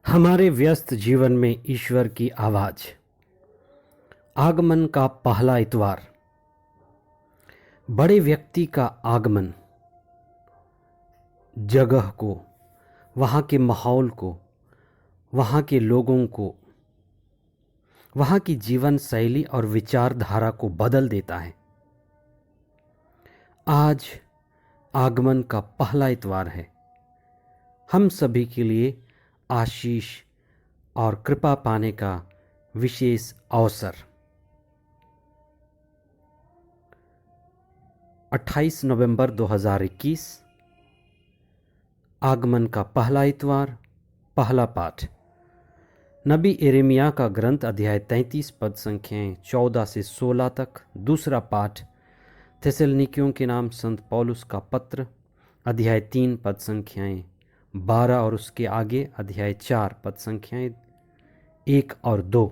हमारे व्यस्त जीवन में ईश्वर की आवाज़। आगमन का पहला इतवार। बड़े व्यक्ति का आगमन जगह को, वहाँ के माहौल को, वहाँ के लोगों को, वहाँ की जीवन शैली और विचारधारा को बदल देता है। आज आगमन का पहला इतवार है। हम सभी के लिए आशीष और कृपा पाने का विशेष अवसर। 28 नवंबर 2021 आगमन का पहला इतवार, पहला पाठ। नबी यिर्मयाह का ग्रंथ अध्याय 33 पद संख्याएं 14 से 16 तक। दूसरा पाठ थिस्सलुनीकियों के नाम संत पौलुस का पत्र अध्याय 3 पद संख्याएं 12 और उसके आगे अध्याय 4 पद संख्याएं 1 और 2।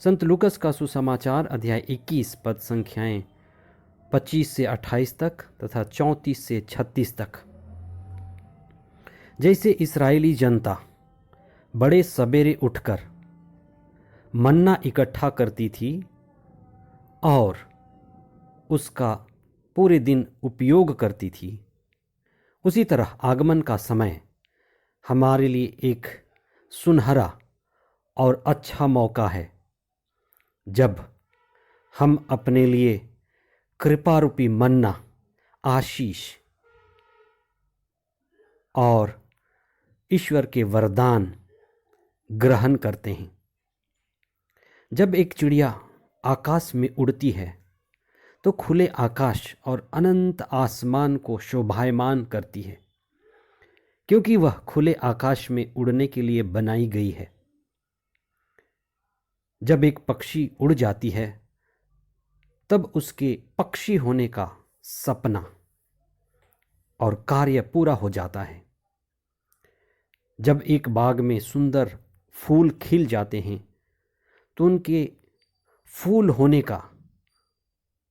संत लूकस का सुसमाचार अध्याय 21 पद संख्याएं 25 से 28 तक तथा 34 से 36 तक। जैसे इस्राएली जनता बड़े सवेरे उठकर मन्ना इकट्ठा करती थी और उसका पूरे दिन उपयोग करती थी, उसी तरह आगमन का समय हमारे लिए एक सुनहरा और अच्छा मौका है, जब हम अपने लिए कृपा रूपी मन्ना, आशीष और ईश्वर के वरदान ग्रहण करते हैं। जब एक चिड़िया आकाश में उड़ती है तो खुले आकाश और अनंत आसमान को शोभायमान करती है, क्योंकि वह खुले आकाश में उड़ने के लिए बनाई गई है। जब एक पक्षी उड़ जाती है तब उसके पक्षी होने का सपना और कार्य पूरा हो जाता है। जब एक बाग में सुंदर फूल खिल जाते हैं तो उनके फूल होने का,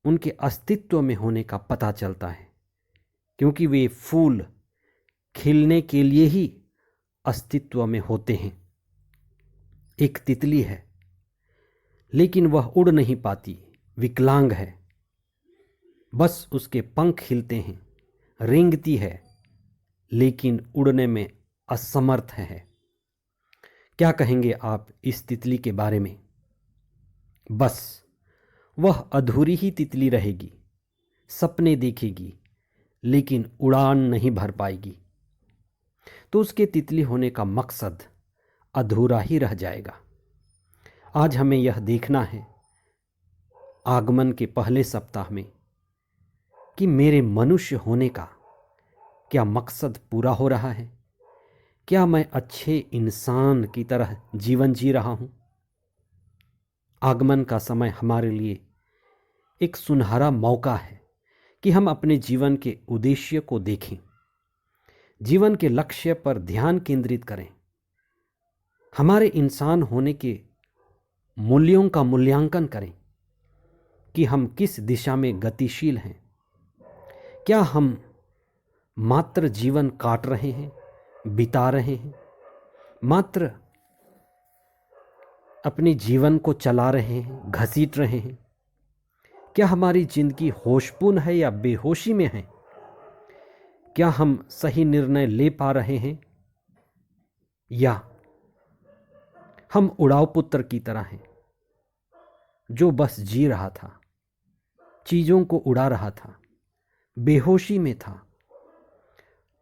उनके अस्तित्व में होने का पता चलता है, क्योंकि वे फूल खिलने के लिए ही अस्तित्व में होते हैं। एक तितली है, लेकिन वह उड़ नहीं पाती, विकलांग है। बस उसके पंख हिलते हैं, रेंगती है, लेकिन उड़ने में असमर्थ है। क्या कहेंगे आप इस तितली के बारे में? बस वह अधूरी ही तितली रहेगी, सपने देखेगी, लेकिन उड़ान नहीं भर पाएगी। तो उसके तितली होने का मकसद अधूरा ही रह जाएगा। आज हमें यह देखना है आगमन के पहले सप्ताह में कि मेरे मनुष्य होने का क्या मकसद पूरा हो रहा है। क्या मैं अच्छे इंसान की तरह जीवन जी रहा हूँ? आगमन का समय हमारे लिए एक सुनहरा मौका है कि हम अपने जीवन के उद्देश्य को देखें, जीवन के लक्ष्य पर ध्यान केंद्रित करें, हमारे इंसान होने के मूल्यों का मूल्यांकन करें कि हम किस दिशा में गतिशील हैं। क्या हम मात्र जीवन काट रहे हैं, बिता रहे हैं, मात्र अपने जीवन को चला रहे हैं, घसीट रहे हैं? क्या हमारी जिंदगी होशपूर्ण है या बेहोशी में है? क्या हम सही निर्णय ले पा रहे हैं या हम उड़ाऊ पुत्र की तरह हैं, जो बस जी रहा था, चीज़ों को उड़ा रहा था, बेहोशी में था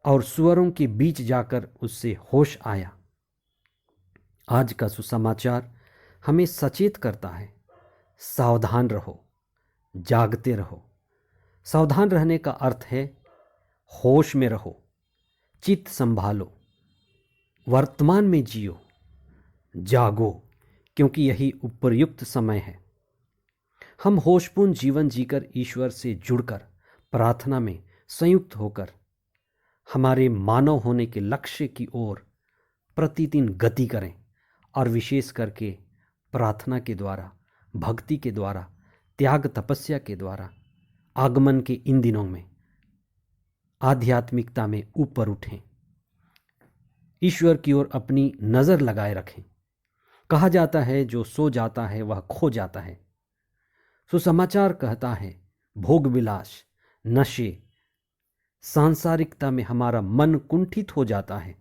और सुअरों के बीच जाकर उससे होश आया? आज का सुसमाचार हमें सचेत करता है, सावधान रहो, जागते रहो। सावधान रहने का अर्थ है होश में रहो, चित्त संभालो, वर्तमान में जियो, जागो, क्योंकि यही उपयुक्त समय है। हम होशपूर्ण जीवन जीकर ईश्वर से जुड़कर प्रार्थना में संयुक्त होकर हमारे मानव होने के लक्ष्य की ओर प्रतिदिन गति करें और विशेष करके प्रार्थना के द्वारा, भक्ति के द्वारा, त्याग तपस्या के द्वारा आगमन के इन दिनों में आध्यात्मिकता में ऊपर उठें। ईश्वर की ओर अपनी नज़र लगाए रखें। कहा जाता है जो सो जाता है वह खो जाता है। सुसमाचार कहता है भोग विलास, नशे, सांसारिकता में हमारा मन कुंठित हो जाता है।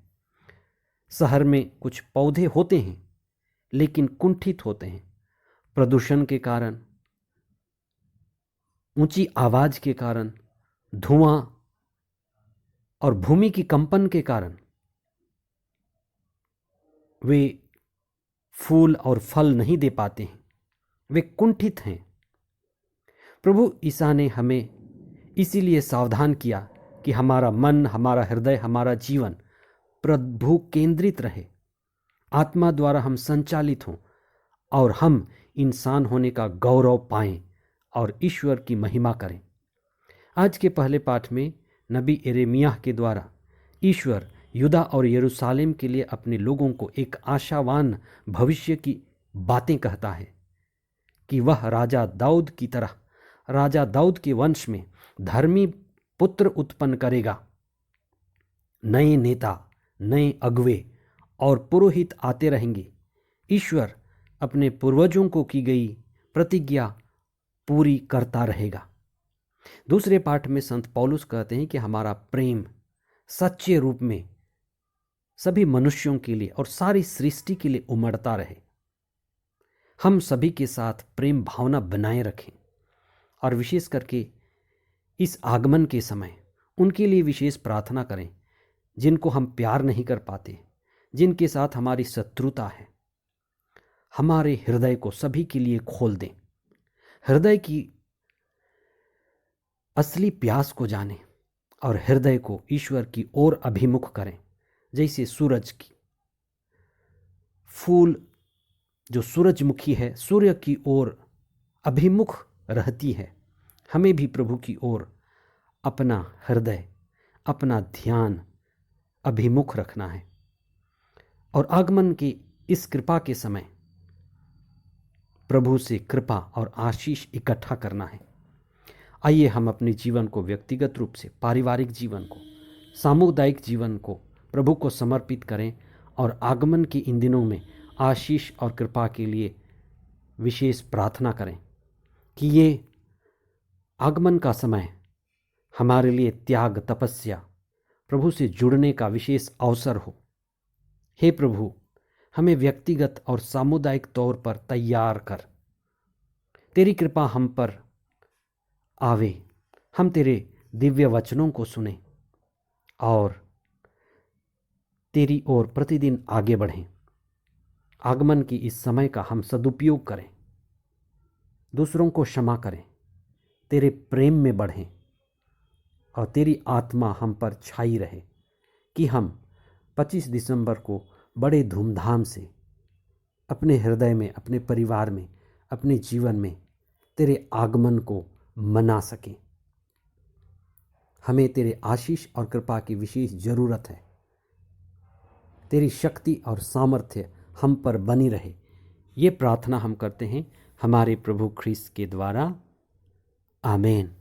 शहर में कुछ पौधे होते हैं लेकिन कुंठित होते हैं प्रदूषण के कारण, ऊंची आवाज के कारण, धुआं और भूमि की कंपन के कारण वे फूल और फल नहीं दे पाते हैं, वे कुंठित हैं। प्रभु ईसा ने हमें इसीलिए सावधान किया कि हमारा मन, हमारा हृदय, हमारा जीवन प्रभु केंद्रित रहे, आत्मा द्वारा हम संचालित हों और हम इंसान होने का गौरव पाएं और ईश्वर की महिमा करें। आज के पहले पाठ में नबी यिर्मयाह के द्वारा ईश्वर यूदा और यरूशलेम के लिए अपने लोगों को एक आशावान भविष्य की बातें कहता है कि वह राजा दाऊद की तरह, राजा दाऊद के वंश में धर्मी पुत्र उत्पन्न करेगा। नए नेता, नए अगुवे और पुरोहित आते रहेंगे। ईश्वर अपने पूर्वजों को की गई प्रतिज्ञा पूरी करता रहेगा। दूसरे पाठ में संत पौलुस कहते हैं कि हमारा प्रेम सच्चे रूप में सभी मनुष्यों के लिए और सारी सृष्टि के लिए उमड़ता रहे। हम सभी के साथ प्रेम भावना बनाए रखें और विशेष करके इस आगमन के समय उनके लिए विशेष प्रार्थना करें जिनको हम प्यार नहीं कर पाते, जिनके साथ हमारी शत्रुता है। हमारे हृदय को सभी के लिए खोल दें, हृदय की असली प्यास को जानें और हृदय को ईश्वर की ओर अभिमुख करें। जैसे सूरज की फूल जो सूरजमुखी है, सूर्य की ओर अभिमुख रहती है, हमें भी प्रभु की ओर अपना हृदय, अपना ध्यान अभिमुख रखना है और आगमन की इस कृपा के समय प्रभु से कृपा और आशीष इकट्ठा करना है। आइए हम अपने जीवन को व्यक्तिगत रूप से, पारिवारिक जीवन को, सामुदायिक जीवन को प्रभु को समर्पित करें और आगमन के इन दिनों में आशीष और कृपा के लिए विशेष प्रार्थना करें कि ये आगमन का समय हमारे लिए त्याग, तपस्या, प्रभु से जुड़ने का विशेष अवसर हो। हे प्रभु, हमें व्यक्तिगत और सामुदायिक तौर पर तैयार कर। तेरी कृपा हम पर आवे, हम तेरे दिव्य वचनों को सुने और तेरी ओर प्रतिदिन आगे बढ़ें। आगमन की इस समय का हम सदुपयोग करें, दूसरों को क्षमा करें, तेरे प्रेम में बढ़ें और तेरी आत्मा हम पर छाई रहे कि हम 25 दिसंबर को बड़े धूमधाम से अपने हृदय में, अपने परिवार में, अपने जीवन में तेरे आगमन को मना सकें। हमें तेरे आशीष और कृपा की विशेष ज़रूरत है। तेरी शक्ति और सामर्थ्य हम पर बनी रहे, ये प्रार्थना हम करते हैं हमारे प्रभु ख्रीस्त के द्वारा। आमीन।